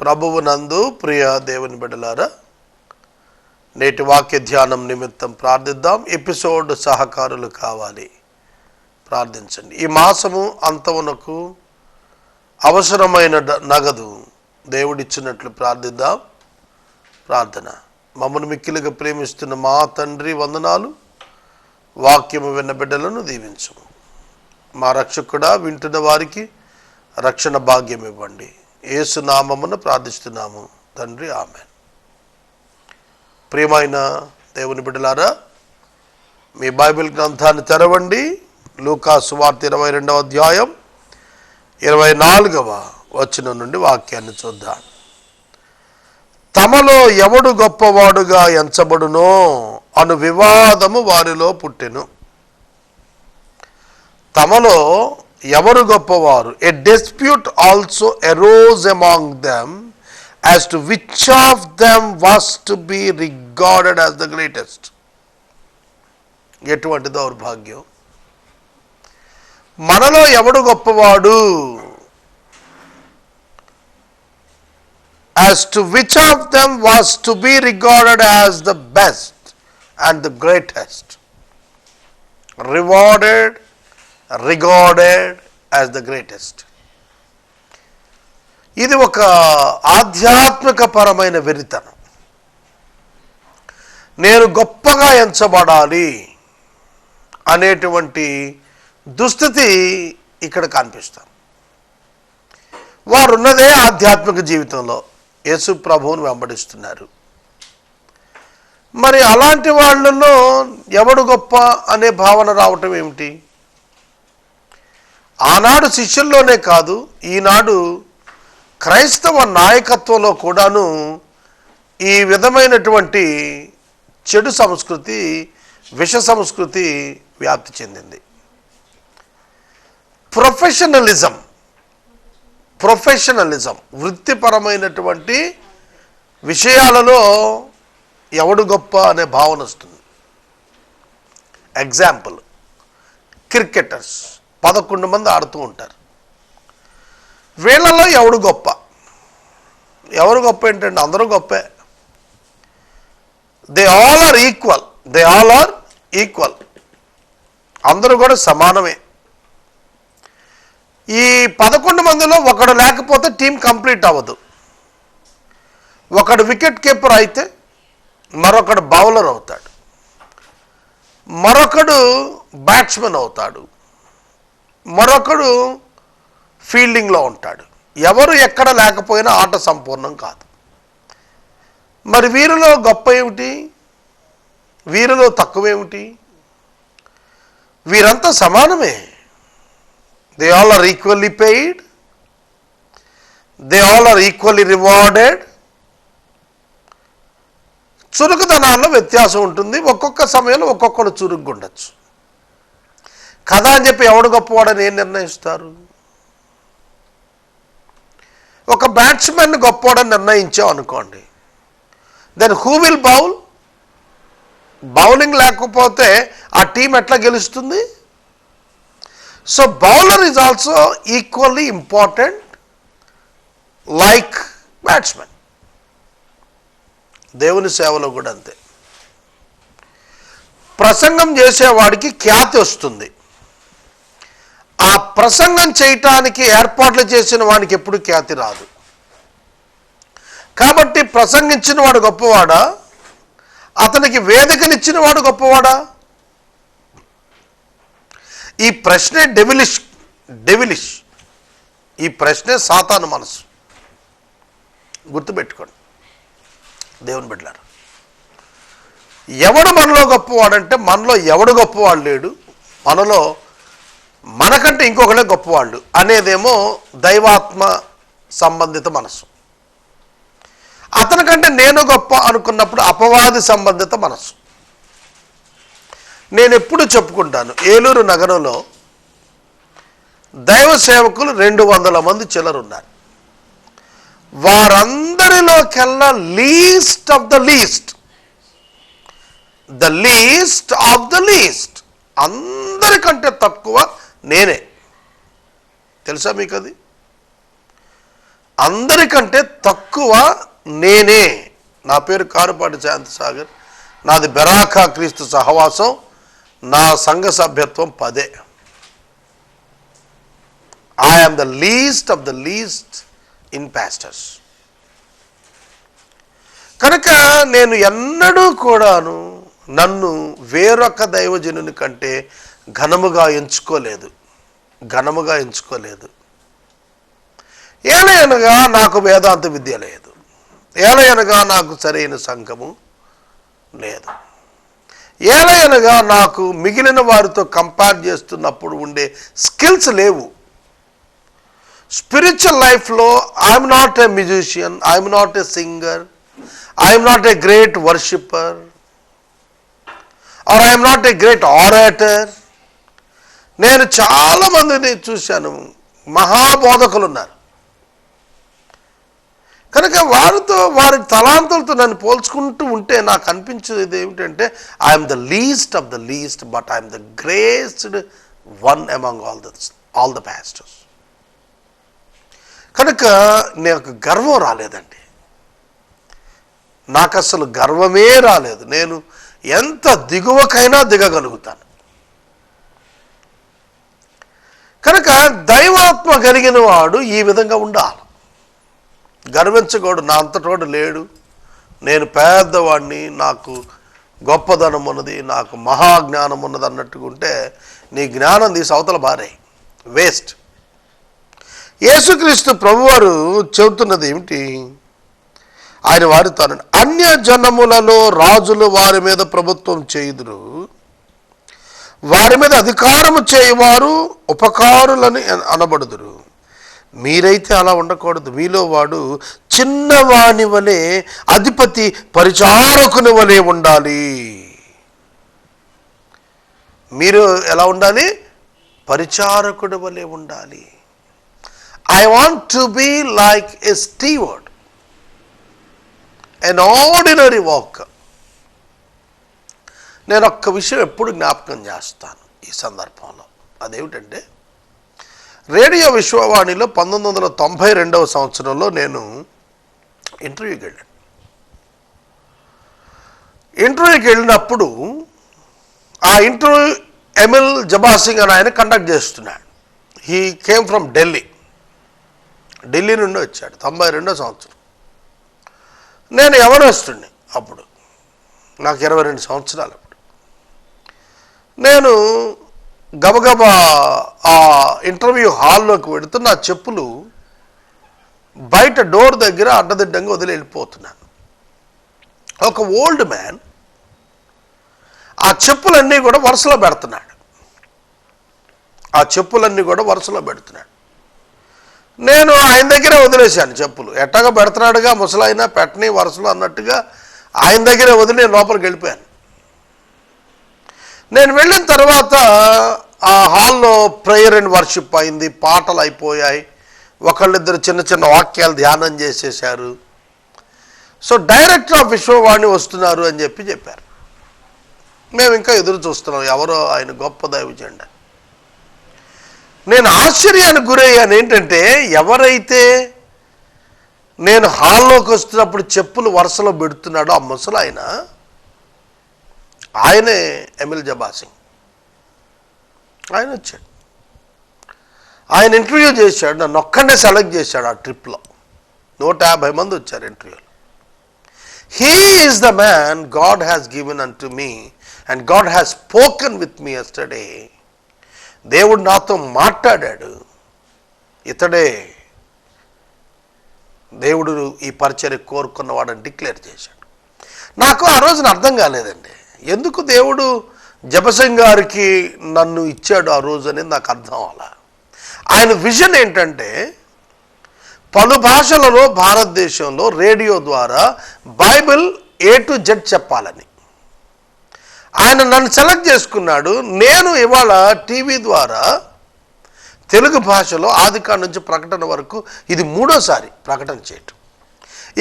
ప్రభువునందు ప్రియ దేవుని బిడ్డలారా, నేటి వాక్య ధ్యానం నిమిత్తం ప్రార్థిద్దాం. ఎపిసోడ్ సహకారులు కావాలి, ప్రార్థించండి. ఈ మాసము అంతమునకు అవసరమైన నగదు దేవుడిచ్చినట్లు ప్రార్థిద్దాం. ప్రార్థన. మమ్మల్ని మిక్కిలిగా ప్రేమిస్తున్న మా తండ్రి, వందనాలు. వాక్యము విన్న బిడ్డలను దీవించము. మా రక్షకుడా, వింటున్న వారికి రక్షణ భాగ్యం ఇవ్వండి. యేసు నామమున ప్రార్థిస్తున్నాము తండ్రి, ఆమేన్. ప్రియమైన దేవుని బిడ్డలారా, మీ బైబిల్ గ్రంథాన్ని తెరవండి. లూకా సువార్త 22వ అధ్యాయం 24వ వచనం నుండి వాక్యాన్ని చూద్దాం. తమలో ఎవడు గొప్పవాడుగా ఎంచబడునో అను వివాదము వారిలో పుట్టెను. తమలో ఎవరు గొప్పవారు? A dispute also arose among them as to which of them was to be regarded as the greatest. ఎటువంటి దౌర్భాగ్యం! మనలో ఎవడు గొప్పవాడు? As to which of them was to be regarded as the best and the greatest. Regarded as the greatest. ఇది ఒక ఆధ్యాత్మిక పరమైన వెరితనం. నేను గొప్పగా ఎంచబడాలి అనేటువంటి దుస్థితి ఇక్కడ కనిపిస్తాం. వారు ఉన్నదే ఆధ్యాత్మిక జీవితంలో యేసు ప్రభువును వెంబడిస్తున్నారు. మరి అలాంటి వాళ్ళలో ఎవడు గొప్ప అనే భావన రావటం ఏమిటి? ఆనాడు శిష్యుల్లోనే కాదు, ఈనాడు క్రైస్తవ నాయకత్వంలో కూడాను ఈ విధమైనటువంటి చెడు సంస్కృతి, విష సంస్కృతి వ్యాప్తి చెందింది. ప్రొఫెషనలిజం వృత్తిపరమైనటువంటి విషయాలలో ఎవడు గొప్ప అనే భావన వస్తుంది. ఎగ్జాంపుల్, క్రికెటర్స్ 11 మంది ఆడుతూ ఉంటారు. వీళ్ళలో ఎవడు గొప్ప? ఎవరు గొప్ప ఏంటంటే అందరూ గొప్పే. They all are equal. అందరూ కూడా సమానమే. ఈ 11 మందిలో ఒకడు లేకపోతే టీం కంప్లీట్ అవ్వదు. ఒకడు వికెట్ కీపర్ అయితే మరొకడు బౌలర్ అవుతాడు, మరొకడు బ్యాట్స్మెన్ అవుతాడు, మరొకడు ఫీల్డింగ్లో ఉంటాడు. ఎవరు ఎక్కడ లేకపోయినా ఆట సంపూర్ణం కాదు. మరి వీరిలో గొప్ప ఏమిటి? వీరిలో తక్కువేమిటి? వీరంతా సమానమే. They all are equally paid, they all are equally rewarded. చురుకుదనాల్లో వ్యత్యాసం ఉంటుంది. ఒక్కొక్క సమయంలో ఒక్కొక్కడు చురుగ్గా ఉండొచ్చు కదా అని చెప్పి ఎవడు గొప్పవాడని ఏం నిర్ణయిస్తారు? ఒక బ్యాట్స్మెన్ గొప్పవాడని నిర్ణయించాం అనుకోండి, then who will bowl? Bowling లేకపోతే ఆ టీం ఎట్లా గెలుస్తుంది? So bowler is also equally important like batsmen. దేవుని సేవలో కూడా అంతే. ప్రసంగం చేసేవాడికి ఖ్యాతి వస్తుంది. ఆ ప్రసంగం చేయటానికి ఏర్పాట్లు చేసిన వాడికి ఎప్పుడు ఖ్యాతి రాదు. కాబట్టి ప్రసంగించిన వాడు గొప్పవాడా? అతనికి వేదికనిచ్చిన వాడు గొప్పవాడా? ఈ ప్రశ్నే డెవిలిష్. ఈ ప్రశ్నే సాతాను మనసు. గుర్తుపెట్టుకోండి దేవుని బిడ్డలారా. ఎవడు మనలో గొప్పవాడంటే మనలో ఎవడు గొప్పవాడు లేడు. మనలో మనకంటే ఇంకొకళ్ళే గొప్పవాళ్ళు అనేదేమో దైవాత్మ సంబంధిత మనసు. అతనికంటే నేను గొప్ప అనుకున్నప్పుడు అపవాది సంబంధిత మనసు. నేను ఎప్పుడు చెప్పుకుంటాను, ఏలూరు నగరంలో దైవ సేవకులు 200 మంది చిల్లర ఉన్నారు. వారందరిలోకెల్లా లీస్ట్ ఆఫ్ ద లీస్ట్, అందరికంటే తక్కువ నేనే. తెలుసా మీకు అది? అందరికంటే తక్కువ నేనే. నా పేరు కారుపాటి శాంతిసాగర్, నాది బెరాకా క్రీస్తు సహవాసం, నా సంఘ సభ్యత్వం 10. I am the least of the least in pastors. కనుక నేను ఎన్నడూ కూడాను నన్ను వేరొక దైవజనుని కంటే ఘనముగా ఎంచుకోలేదు. ఏలయనగా నాకు వేదాంత విద్య లేదు, ఏలయనగా నాకు సరైన సంఘము లేదు, ఏలయనగా నాకు మిగిలిన వారితో కంపేర్ చేస్తున్నప్పుడు ఉండే స్కిల్స్ లేవు. స్పిరిచువల్ లైఫ్లో I'm not a musician, I'm not a singer, I'm not a great worshipper, or I'm not a great orator. నేను చాలామందిని చూశాను, మహాబోధకులు ఉన్నారు. కనుక వారి తలాంతులతో నన్ను పోల్చుకుంటూ ఉంటే నాకు అనిపించేది ఏమిటంటే I'm the least of the least, but I'm the greatest one among all the pastors. కనుక నాకు గర్వం రాలేదండి, నాకు అసలు గర్వమే రాలేదు. నేను ఎంత దిగువకైనా దిగగలుగుతాను. కనుక దైవాత్మ కలిగిన వాడు ఈ విధంగా ఉండాలి. గర్వించకూడదు, నా అంతటోడు లేడు, నేను పేదవాడిని, నాకు గొప్పదనం ఉన్నది, నాకు మహాజ్ఞానం ఉన్నది అన్నట్టుగా ఉంటే నీ జ్ఞానం తీసి అవతల బారే, వేస్ట్. యేసుక్రీస్తు ప్రభువారు చెబుతున్నది ఏమిటి? ఆయన వారితో అన్య జనములలో రాజులు వారి మీద ప్రభుత్వం చేయుదురు, వారి మీద అధికారము చేయవారు ఉపకారులని అనబడుదురు. మీరైతే అలా ఉండకూడదు. మీలో వాడు చిన్నవాని వలె, అధిపతి పరిచారకుని వలె ఉండాలి. మీరు ఎలా ఉండాలి? పరిచారకుడి వలె ఉండాలి. I want to be like a steward, an ordinary worker. నేను ఒక్క విషయం ఎప్పుడు జ్ఞాపకం చేస్తాను ఈ సందర్భంలో. అదేమిటంటే, రేడియో విశ్వవాణిలో 1992వ సంవత్సరంలో నేను ఇంటర్వ్యూకి వెళ్ళాను. ఇంటర్వ్యూకి వెళ్ళినప్పుడు ఆ ఇంటర్వ్యూ ఎమిల్ జబాసింగ్ అని ఆయన కండక్ట్ చేస్తున్నాడు. హీ కేమ్ ఫ్రమ్ ఢిల్లీ నుండి వచ్చాడు. 92వ సంవత్సరం. నేను యవనస్తుడిని అప్పుడు, నాకు 22 సంవత్సరాలు. అప్పుడు నేను గబగబా ఆ ఇంటర్వ్యూ హాల్లోకి వెళుతూ నా చెప్పులు బయట డోర్ దగ్గర అడ్డదిడ్డంగా వదిలి వెళ్ళిపోతున్నాను. ఒక ఓల్డ్ మ్యాన్ ఆ చెప్పులన్నీ కూడా వరుసలో పెడుతున్నాడు. నేను ఆయన దగ్గరే వదిలేశాను చెప్పులు. ఎట్టగా పెడుతున్నాడుగా ముసలాయినా పెట్టని వరుసలో అన్నట్టుగా ఆయన దగ్గరే వదిలి నేను లోపలికి వెళ్ళిపోయాను. నేను వెళ్ళిన తర్వాత ఆ హాల్లో ప్రేయర్ అండ్ వర్షిప్ అయింది, పాటలు అయిపోయాయి, ఒకళ్ళిద్దరు చిన్న చిన్న వాక్యాలు ధ్యానం చేసేశారు. సో డైరెక్టర్ ఆఫ్ విశ్వవాణి వస్తున్నారు అని చెప్పారు. మేము ఇంకా ఎదురు చూస్తున్నాం, ఎవరో ఆయన గొప్ప దైవజనుడు. నేను ఆశ్చర్యానికి గురయ్యాను. ఏంటంటే, ఎవరైతే నేను హాల్లోకి వస్తున్నప్పుడు చెప్పులు వరుసలో పెడుతున్నాడో ఆ ముసలాయన, ఆయనే ఎమిల్ జబాసింగ్. ఆయన వచ్చాడు, ఆయన ఇంటర్వ్యూ చేశాడు, నన్ను ఒక్కడే సెలెక్ట్ చేశాడు. ఆ ట్రిప్లో 150 మంది వచ్చారు ఇంటర్వ్యూలో. He is the man God has given an to me and God has spoken with me yesterday. దేవుడు నాతో మాట్లాడాడు, ఇతడే దేవుడు ఈ పరిచర్య కోరుకున్నవాడని డిక్లేర్ చేశాడు. నాకు ఆ రోజున అర్థం కాలేదండి, ఎందుకు దేవుడు జబసింగ్ గారికి నన్ను ఇచ్చాడు ఆ రోజు అనేది నాకు అర్థం అవ్వాల. ఆయన విజన్ ఏంటంటే, పలు భాషలలో భారతదేశంలో రేడియో ద్వారా బైబిల్ A to Z చెప్పాలని ఆయన నన్ను సెలెక్ట్ చేసుకున్నాడు. నేను ఇవాళ టీవీ ద్వారా తెలుగు భాషలో ఆదికాండం నుంచి ప్రకటన వరకు ఇది 3వసారి ప్రకటన చేయటం.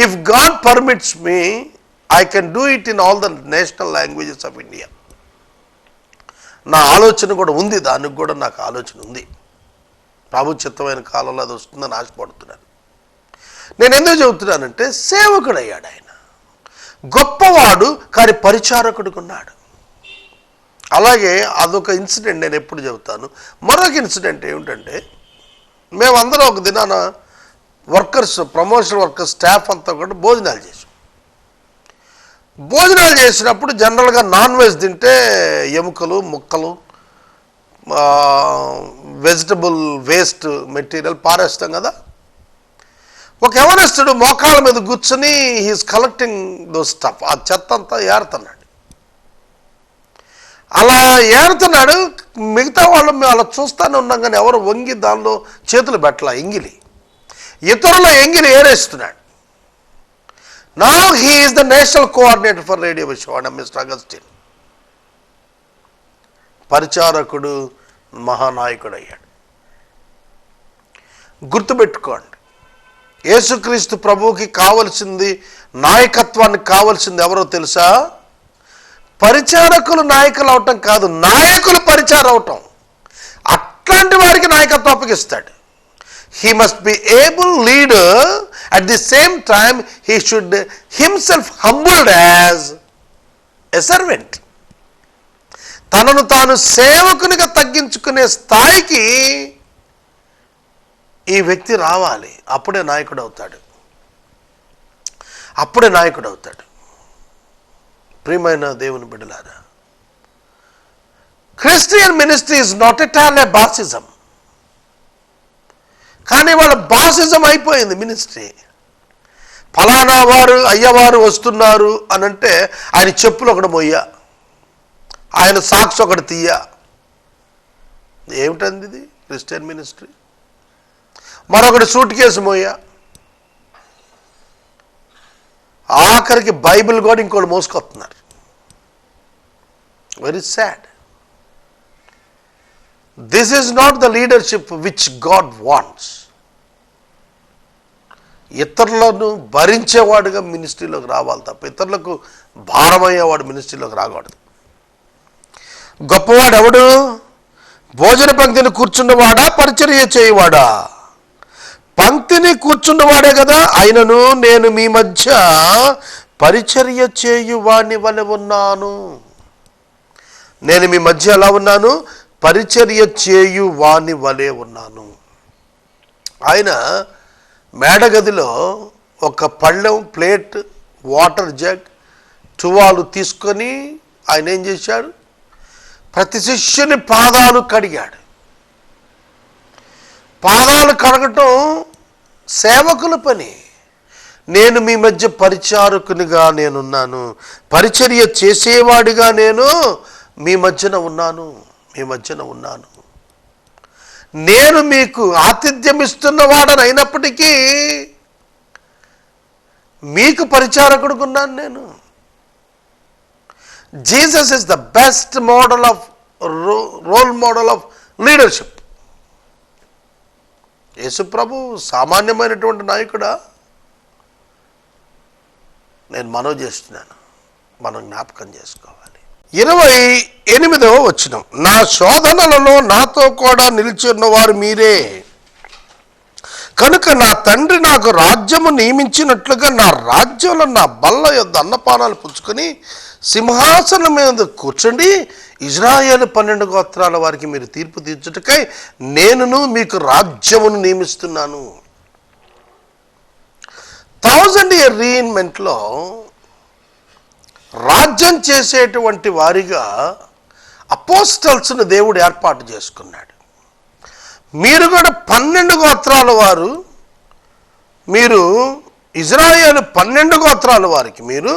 If God permits me, I can do it in all the national languages of India. నా ఆలోచన కూడా ఉంది, దానికి కూడా నాకు ఆలోచన ఉంది. ప్రభుత్వమైన కాలంలో అది వస్తుందని ఆశపడుతున్నాను. నేను ఎందుకు చెబుతున్నానంటే సేవకుడయ్యాడు ఆయన, గొప్పవాడు కానీ పరిచారకుడుకున్నాడు. అలాగే అదొక ఇన్సిడెంట్ నేను ఎప్పుడు చెబుతాను. మరొక ఇన్సిడెంట్ ఏమిటంటే, మేమందరం ఒక దినాన వర్కర్స్, ప్రమోషన్ వర్కర్స్ స్టాఫ్ అంతా కూడా భోజనాలు చేసాం. భోజనాలు చేసినప్పుడు జనరల్గా నాన్ వెజ్ తింటే ఎముకలు ముక్కలు వెజిటబుల్ వేస్ట్ మెటీరియల్ పారేస్తాం కదా. ఒక యవనస్తుడు మోకాళ్ళ మీద కూర్చొని హీస్ కలెక్టింగ్ దో స్టఫ్, ఆ చెత్త అంతా ఏరుతున్నాడు. అలా ఏరుతున్నాడు, మిగతా వాళ్ళు మేము అలా చూస్తూనే ఉన్నాం కానీ ఎవరు వంగి దానిలో చేతులు పెట్టలా. ఎంగిలి, ఇతరుల ఎంగిలి ఏరేస్తున్నాడు. Now he is the national coordinator for Radio Vishwana, Mr. Augustine. పరిచారకుడు మహానాయకుడు అయ్యాడు. గుర్తుపెట్టుకోండి, యేసుక్రీస్తు ప్రభువుకి కావలసింది, నాయకత్వానికి కావలసింది ఎవరో తెలుసా? పరిచారకులు నాయకులు అవటం కాదు, నాయకులు పరిచారం అవటం. అట్లాంటి వారికి నాయకత్వం అప్పగిస్తాడు. He must be able leader, at the same time he should himself humbled as a servant. తనను తాను సేవకునిగా తగ్గించుకునే స్థాయికి ఈ వ్యక్తి రావాలి. అప్పుడే నాయకుడు అవుతాడు, అప్పుడే నాయకుడు అవుతాడు. ప్రియమైన దేవుని బిడ్డలారా, Christian ministry is not at all a bossism. కానీ వాళ్ళ బాసిజం అయిపోయింది మినిస్ట్రీ. ఫలానా వారు అయ్యవారు వస్తున్నారు అని అంటే ఆయన చెప్పులు ఒకటి మొయ్య, ఆయన సాక్స్ ఒకటి తీయ. ఏమిటంది ఇది క్రిస్టియన్ మినిస్ట్రీ? మరొకటి సూట్ కేసు మోయ, ఆఖరికి బైబిల్ కూడా ఇంకోటి మోసుకొస్తున్నారు. Very sad. This is not the leadership which God wants. ఇతరులను భరించేవాడుగా మినిస్ట్రీలోకి రావాలి తప్ప ఇతరులకు భారమయ్యేవాడు మినిస్ట్రీలోకి రాకూడదు. గొప్పవాడు ఎవడు? భోజన పంక్తిని కూర్చున్నవాడా, పరిచర్య చేయవాడా? పంక్తిని కూర్చున్నవాడే కదా. అయినను నేను మీ మధ్య పరిచర్య చేయువాని వలె ఉన్నాను. నేను మీ మధ్య ఎలా ఉన్నాను? పరిచర్య చేయు వాని వలె ఉన్నాను. ఆయన మేడగదిలో ఒక పళ్ళెం, ప్లేట్, వాటర్ జగ్, టువాలు తీసుకొని ఆయన ఏం చేశాడు? ప్రతి శిష్యుని పాదాలు కడిగాడు. పాదాలు కడగటం సేవకుల పని. నేను మీ మధ్య పరిచారకునిగా నేనున్నాను, పరిచర్య చేసేవాడిగా నేను మీ మధ్యన ఉన్నాను, మీ మధ్యన ఉన్నాను. నేను మీకు ఆతిథ్యం ఇస్తున్నవాడని అయినప్పటికీ మీకు పరిచారకుడుకున్నాను నేను. Jesus is the best model of role model of leadership. Yesu ప్రభు సామాన్యమైనటువంటి నాయకుడా? నేను మనవి చేస్తున్నాను, మనం జ్ఞాపకం చేసుకోవాలి. 28వ వచనం, నా శోధనలలో నాతో కూడా నిలిచి ఉన్నవారు మీరే, కనుక నా తండ్రి నాకు రాజ్యము నియమించినట్లుగా నా రాజ్యంలో నా బల్ల యొద్ద అన్నపానాలు పుచ్చుకొని సింహాసనం మీద కూర్చోండి. ఇజ్రాయేలు 12 గోత్రాల వారికి మీరు తీర్పు తీర్చుటకై నేనును మీకు రాజ్యమును నియమిస్తున్నాను. 1000 year రీఇన్మెంట్లో రాజ్యం చేసేటువంటి వారిగా అపోస్టల్స్ను దేవుడు ఏర్పాటు చేసుకున్నాడు. మీరు కూడా 12 గోత్రాల వారు, మీరు ఇజ్రాయేలు 12 గోత్రాల వారికి మీరు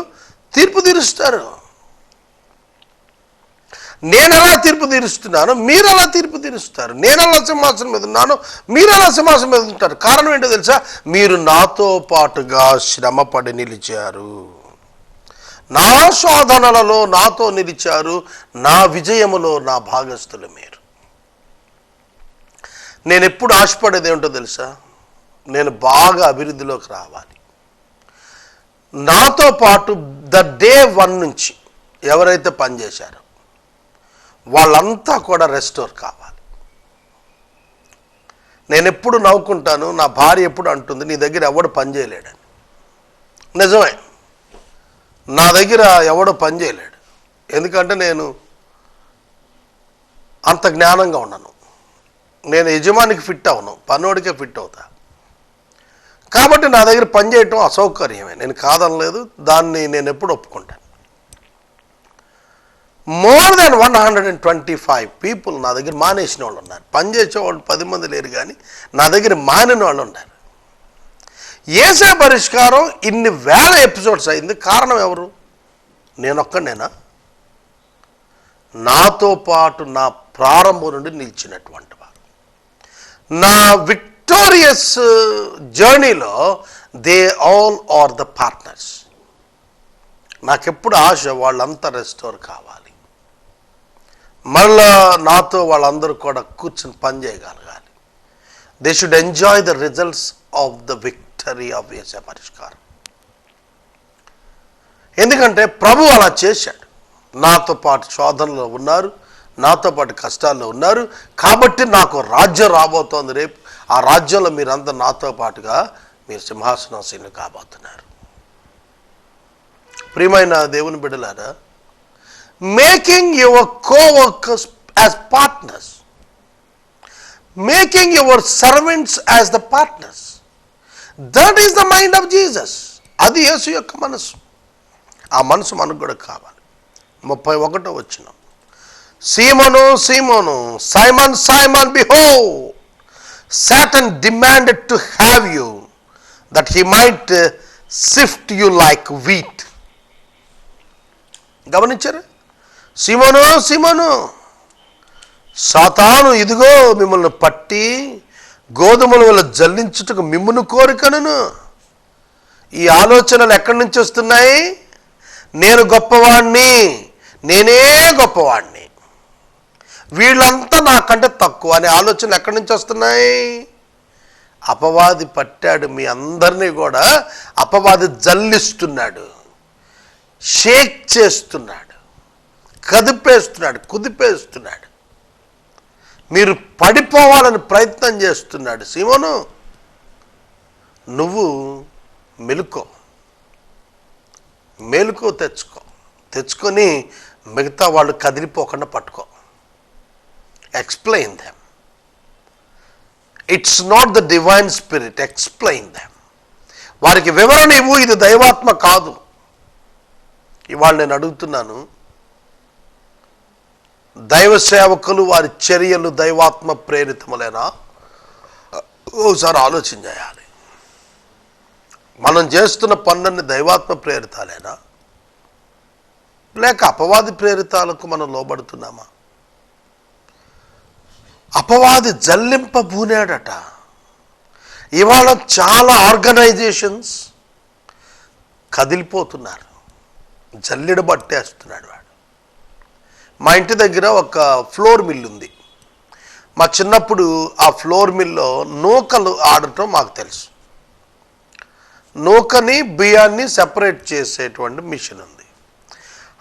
తీర్పు తీరుస్తారు. నేను ఎలా తీర్పు తీరుస్తున్నాను, మీరు అలా తీర్పు తీరుస్తారు. నేను అలా సింహాసనం మీద ఉన్నాను, మీరు అలా సింహాసనం మీద ఉంటారు. కారణం ఏంటో తెలుసా? మీరు నాతో పాటుగా శ్రమపడి నిలిచారు, నా శోధనలలో నాతో నిలిచారు, నా విజయములో నా భాగస్థులు మీరు. నేను ఎప్పుడు ఆశపడేది ఏమిటో తెలుసా? నేను బాగా అభివృద్ధిలోకి రావాలి. నాతో పాటు డే 1 నుంచి ఎవరైతే పనిచేశారో వాళ్ళంతా కూడా రెస్టోర్ కావాలి. నేను ఎప్పుడు నవ్వుకుంటాను, నా భార్య ఎప్పుడు అంటుంది నీ దగ్గర ఎవడు పని చేయలేడని. నిజమే, నా దగ్గర ఎవడు పని చేయలేడు. ఎందుకంటే నేను అంత జ్ఞానంగా ఉన్నాను. నేను యజమానికి ఫిట్ అవను, పనోడికే ఫిట్ అవుతా. కాబట్టి నా దగ్గర పని చేయటం అసౌకర్యమే, నేను కాదనలేదు, దాన్ని నేను ఎప్పుడు ఒప్పుకుంటాను. మోర్ దెన్ 125 పీపుల్ నా దగ్గర మానేసిన వాళ్ళు ఉన్నారు. పని చేసేవాళ్ళు 10 మంది లేరు, కానీ నా దగ్గర మానిన వాళ్ళు ఉన్నారు. యేసే పరిష్కారం ఇన్ని వేల ఎపిసోడ్స్ అయింది. కారణం ఎవరు? నేనొక్కనేనా? నాతో పాటు నా ప్రారంభం నుండి నిలిచినటువంటి వారు, నా విక్టోరియస్ జర్నీలో they all are the partners. నాకెప్పుడు ఆశ వాళ్ళంతా రెస్టోర్ కావాలి, మళ్ళా నాతో వాళ్ళందరూ కూడా కూర్చొని పని చేయగలగాలి. They should enjoy the results of the victory of యేసే పరిష్కారం. ఎందుకంటే ప్రభు అలా చేశాడు. నాతో పాటు శోధనలో ఉన్నారు, నాతో పాటు కష్టాల్లో ఉన్నారు, కాబట్టి నాకు రాజ్యం రాబోతోంది. రేపు ఆ రాజ్యంలో మీరంతా నాతో పాటుగా మీరు సింహాసనాసీనులు కాబోతున్నారు. ప్రియమైన దేవుని బిడ్డలారా, making your coworkers as partners, making your servants as the partners, that is the mind of Jesus. అది యేసు యొక్క మనసు. ఆ మనసు మనకు కూడా కావాలి. 31వ వచనం, సీమోను సీమోను, Simon Simon, behold Satan demanded to have you that he might sift you like wheat. గమనించారు? సీమోను సీమోను, సాతాను ఇదిగో మిమ్మల్ని పట్టి గోధుమల వల్ల జల్లించుటకు మిమ్మును కోరికను. ఈ ఆలోచనలు ఎక్కడి నుంచి వస్తున్నాయి? నేను గొప్పవాణ్ణి, నేనే గొప్పవాణ్ణి, వీళ్ళంతా నాకంటే తక్కువ అనే ఆలోచనలు ఎక్కడి నుంచి వస్తున్నాయి? అపవాది పట్టాడు మీ అందరినీ కూడా. అపవాది జల్లిస్తున్నాడు, షేక్ చేస్తున్నాడు, కదిపేస్తున్నాడు, కుదిపేస్తున్నాడు, మీరు పడిపోవాలని ప్రయత్నం చేస్తున్నాడు. సీమోను, నువ్వు మేలుకో తెచ్చుకొని మిగతా వాళ్ళు కదిలిపోకుండా పట్టుకో. Explain them. It's not the divine spirit, explain them. వారికి వివరణ ఇవ్వు, ఇది దైవాత్మ కాదు. ఇవాళ నేను అడుగుతున్నాను, దైవ సేవకులు వారి చర్యలు దైవాత్మ ప్రేరితములేనా? ఓసారి ఆలోచన చేయాలి. మనం చేస్తున్న పనులన్నీ దైవాత్మ ప్రేరితాలేనా, లేక అపవాది ప్రేరితాలకు మనం లోబడుతున్నామా? అపవాది జల్లింపబూనాడట. ఇవాళ చాలా ఆర్గనైజేషన్స్ కదిలిపోతున్నారు, జల్లెడ పట్టేస్తున్నాడు వాడు. మా ఇంటి దగ్గర ఒక ఫ్లోర్ మిల్ ఉంది. మా చిన్నప్పుడు ఆ ఫ్లోర్ మిల్లో నూకలు ఆడటం మాకు తెలుసు. నూకని బియ్యాన్ని సెపరేట్ చేసేటువంటి మిషన్ ఉంది.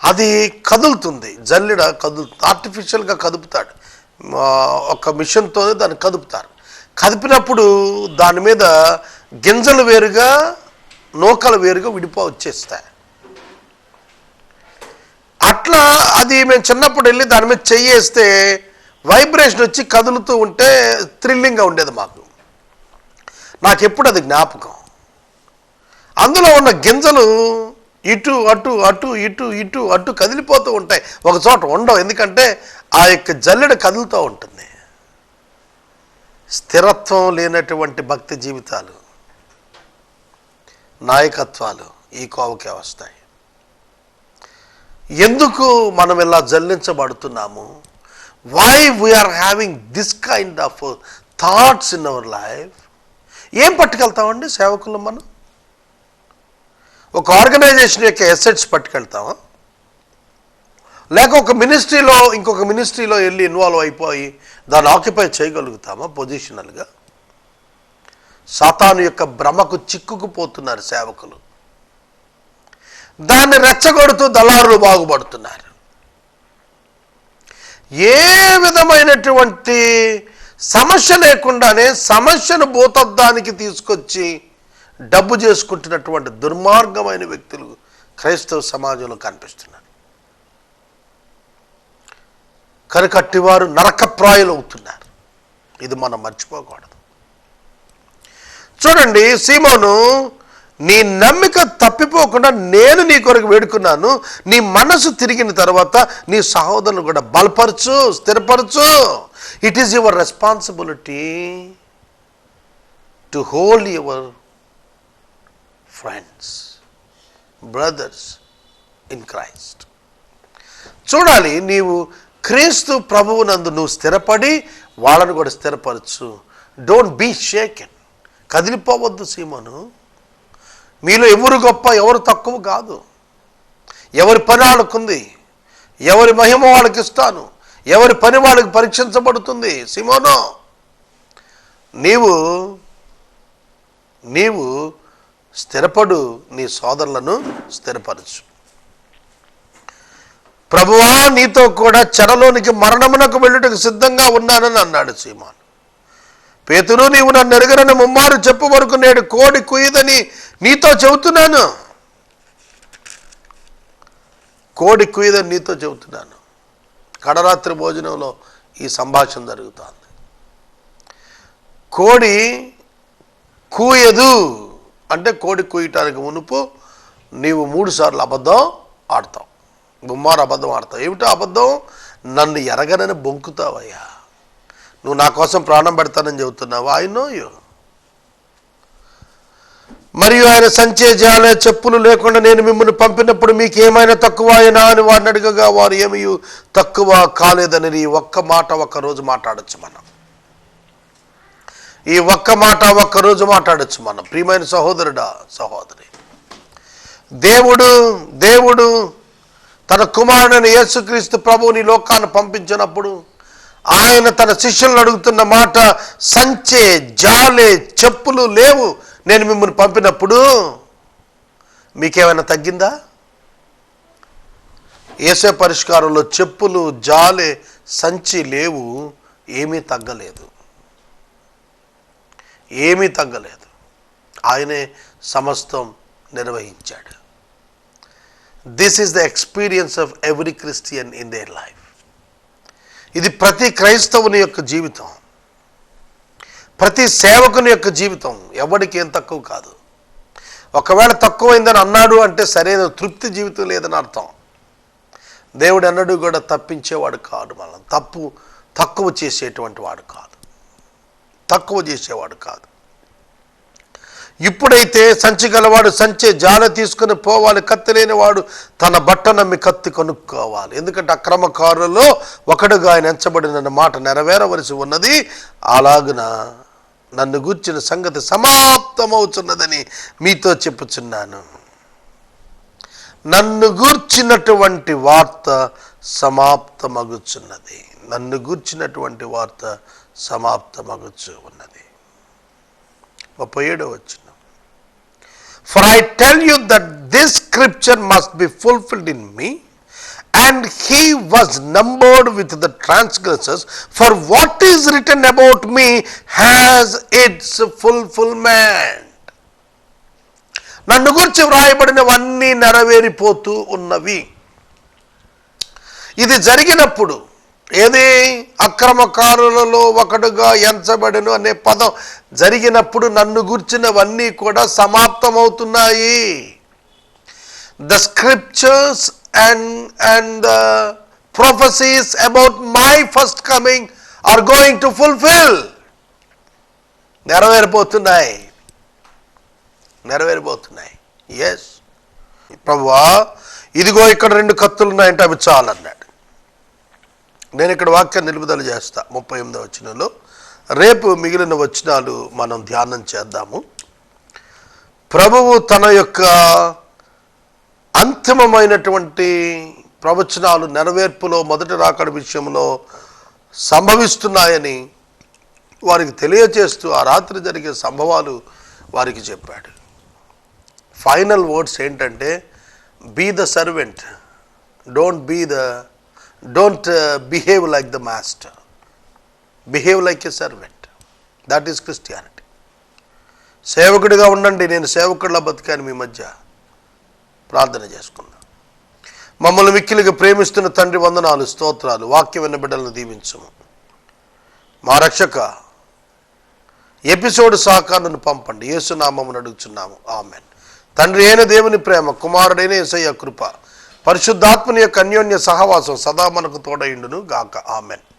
అది కదులుతుంది, జల్లెడ కదులుతుంది, ఆర్టిఫిషియల్గా కదుపుతాడు. ఒక మిషన్తో దాన్ని కదుపుతారు. కదిపినప్పుడు దాని మీద గింజలు వేరుగా నూకలు వేరుగా వచ్చేస్తాయి. అట్లా అది మేము చిన్నప్పుడు వెళ్ళి దాని మీద చెయ్యేస్తే వైబ్రేషన్ వచ్చి కదులుతూ ఉంటే థ్రిల్లింగ్గా ఉండేది మాకు. నాకెప్పుడు అది జ్ఞాపకం. అందులో ఉన్న గింజలు ఇటు అటు అటు ఇటు ఇటు అటు కదిలిపోతూ ఉంటాయి, ఒక చోట ఉండవు. ఎందుకంటే ఆ యొక్క జల్లెడ కదులుతూ ఉంటుంది. స్థిరత్వం లేనటువంటి భక్తి జీవితాలు, నాయకత్వాలు ఈ కోవకే వస్తాయి. ఎందుకు మనం ఇలా జల్లించబడుతున్నాము? Why we are having this kind of thoughts in our life? ఏం పట్టుకెళ్తామండి సేవకులు? మనం ఒక ఆర్గనైజేషన్ యొక్క ఎసెట్స్ పట్టుకెళ్తామా, లేక ఒక మినిస్ట్రీలో ఇంకొక మినిస్ట్రీలో వెళ్ళి ఇన్వాల్వ్ అయిపోయి దాన్ని ఆక్యుపై చేయగలుగుతామా పొజిషనల్గా? సాతాను యొక్క భ్రమకు చిక్కుకుపోతున్నారు సేవకులు. దాన్ని రెచ్చగొడుతూ దళారులు బాగుపడుతున్నారు. ఏ విధమైనటువంటి సమస్య లేకుండానే సమస్యను భూతద్దానికి తీసుకొచ్చి డబ్బు చేసుకుంటున్నటువంటి దుర్మార్గమైన వ్యక్తులు క్రైస్తవ సమాజంలో కనిపిస్తున్నారు. కనికట్టివారు నరకప్రాయులు అవుతున్నారు. ఇది మనం మర్చిపోకూడదు. చూడండి, సీమోను, నీ నమ్మిక తప్పిపోకుండా నేను నీ కొరకు వేడుకున్నాను. నీ మనసు తిరిగిన తర్వాత నీ సహోదరులు కూడా బలపరచు, స్థిరపరచు. It is your responsibility to hold your friends, brothers in Christ. చూడాలి, నీవు క్రీస్తు ప్రభువునందు నువ్వు స్థిరపడి వాళ్ళను కూడా స్థిరపరచు. Don't be షేకెన్. కదిలిపోవద్దు సీమోను. మీలో ఎవరు గొప్ప, ఎవరు తక్కువ కాదు. ఎవరి పని వాళ్ళకుంది, ఎవరి మహిమ వాళ్ళకి ఇస్తాను, ఎవరి పని వాళ్ళకి పరీక్షించబడుతుంది. సీమోను, నీవు స్థిరపడు, నీ సోదరులను స్థిరపరచు. ప్రభువా, నీతో కూడా చెరలోనికి మరణమునకు వెళ్ళుటకు సిద్ధంగా ఉన్నానని అన్నాడు సీమోను. పేతురు, నీవు నన్ను ఎరుగనని ముమ్మారు చెప్పు వరకు నేడు కోడి కుయ్యదని నీతో చెబుతున్నాను. కోడి కుయ్యదని నీతో చెబుతున్నాను. కడరాత్రి భోజనంలో ఈ సంభాషణ జరుగుతుంది. కోడి కూయదు అంటే కోడి కూయటానికి మునుపు నీవు 3 సార్లు అబద్ధం ఆడతావు, ముమ్మారు అబద్ధం ఆడతావు. ఏమిటో అబద్ధం? నన్ను ఎరగనని బొంకుతావయ్యా. నువ్వు నా కోసం ప్రాణం పెడతానని చెబుతున్నావు. I know you. మరియు ఆయన సంచే జాలే చెప్పులు లేకుండా నేను మిమ్మల్ని పంపినప్పుడు మీకు ఏమైనా తక్కువ అయినా అని వారిని అడగగా వారు ఏమీ తక్కువ కాలేదని ఈ ఒక్క మాట ఒక్కరోజు మాట్లాడచ్చు మనం. ఈ ఒక్క మాట ఒక్కరోజు మాట్లాడచ్చు మనం. ప్రియమైన సహోదరుడా, సహోదరి, దేవుడు తన కుమారుడైన యేసుక్రీస్తు ప్రభువుని లోకాన్ని పంపించినప్పుడు ఆయన తన శిష్యులను అడుగుతున్న మాట, సంచే జాలే చెప్పులు లేవు నేను మిమ్మల్ని పంపినప్పుడు మీకేమైనా తగ్గిందా? యేసే పరిష్కారంలో చెప్పులు, జాలే, సంచి లేవు. ఏమీ తగ్గలేదు, ఏమీ తగ్గలేదు. ఆయనే సమస్తం నిర్వహించాడు. This is the experience of every Christian in their life. ఇది ప్రతి క్రైస్తవుని యొక్క జీవితం, ప్రతి సేవకుని యొక్క జీవితం. ఎవరికి ఏం తక్కువ కాదు. ఒకవేళ తక్కువైందని అన్నాడు అంటే సరైన తృప్తి జీవితం లేదని అర్థం. దేవుడు అన్నడు కూడా తప్పించేవాడు కాదు, మనల్ని తక్కువ చేసేటువంటి వాడు కాదు, తక్కువ చేసేవాడు కాదు. ఇప్పుడైతే సంచి గలవాడు సంచే జాల తీసుకుని పోవాలి, కత్తి లేనివాడు తన బట్ట నమ్మి కత్తి కొనుక్కోవాలి. ఎందుకంటే అక్రమకారులలో ఒకడుగా ఆయన ఎంచబడిన మాట నెరవేరవలసి ఉన్నది. అలాగున నన్ను గూర్చిన సంగతి సమాప్తమవుతున్నదని మీతో చెప్పుచున్నాను. నన్ను గూర్చినటువంటి వార్త సమాప్తమగుచున్నది. నన్ను గూర్చినటువంటి వార్త సమాప్తమగుచు ఉన్నది. 37వ వచనం. For I tell you that this scripture must be fulfilled in me. And he was numbered with the transgressors, for what is written about me has its fulfillment. నన్ను గురించి వ్రాయబడినవన్నీ నెరవేరిపోతూ ఉన్నవి. ఇది జరిగినప్పుడు, ఏది అక్రమకారులలో ఒకడుగా ఎంచబడెను అనే పదం జరిగినప్పుడు నన్ను గుర్చినవన్నీ కూడా సమాప్తమవుతున్నాయి. The scriptures and the prophecies about my first coming are going to fulfill. నెరవేరిపోతున్నాయి. ఎస్ ప్రభువా, ఇదిగో ఇక్కడ 2 కత్తులు ఉన్నాయంటే అవి చాలన్నాడు. నేను ఇక్కడ వాక్యాన్ని నిలుపుదల చేస్తా. 38వ వచనంలో. రేపు మిగిలిన వచనాలు మనం ధ్యానం చేద్దాము. ప్రభువు తన యొక్క అంతిమమైనటువంటి ప్రవచనాలు నెరవేర్పులో మొదటి రాకడ విషయంలో సంభవిస్తున్నాయని వారికి తెలియచేస్తూ ఆ రాత్రి జరిగే సంభవాలు వారికి చెప్పాడు. ఫైనల్ వర్డ్స్ ఏంటంటే, be the servant, don't behave like the master. Behave like a servant. That is Christianity. సేవకుడిగా ఉండండి. నేను సేవకుడిలా బతికాను మీ మధ్య. ప్రార్థన చేసుకుందాం. మమ్మల్ని మిక్కిలిగా ప్రేమిస్తున్న తండ్రి, వందనాలు, స్తోత్రాలు. వాక్యం విన్న బిడ్డలను దీవించుము. మా రక్షక ఎపిసోడ్ సహకారాన్ని పంపండి. యేసు నామమున అడుగుచున్నాము, ఆమెన్. తండ్రి అయిన దేవుని ప్రేమ, కుమారుడైన యేసయ్య కృప, పరిశుద్ధాత్మని యొక్క అన్యోన్య సహవాసం సదా మనకు తోడయుండును గాక, ఆమెన్.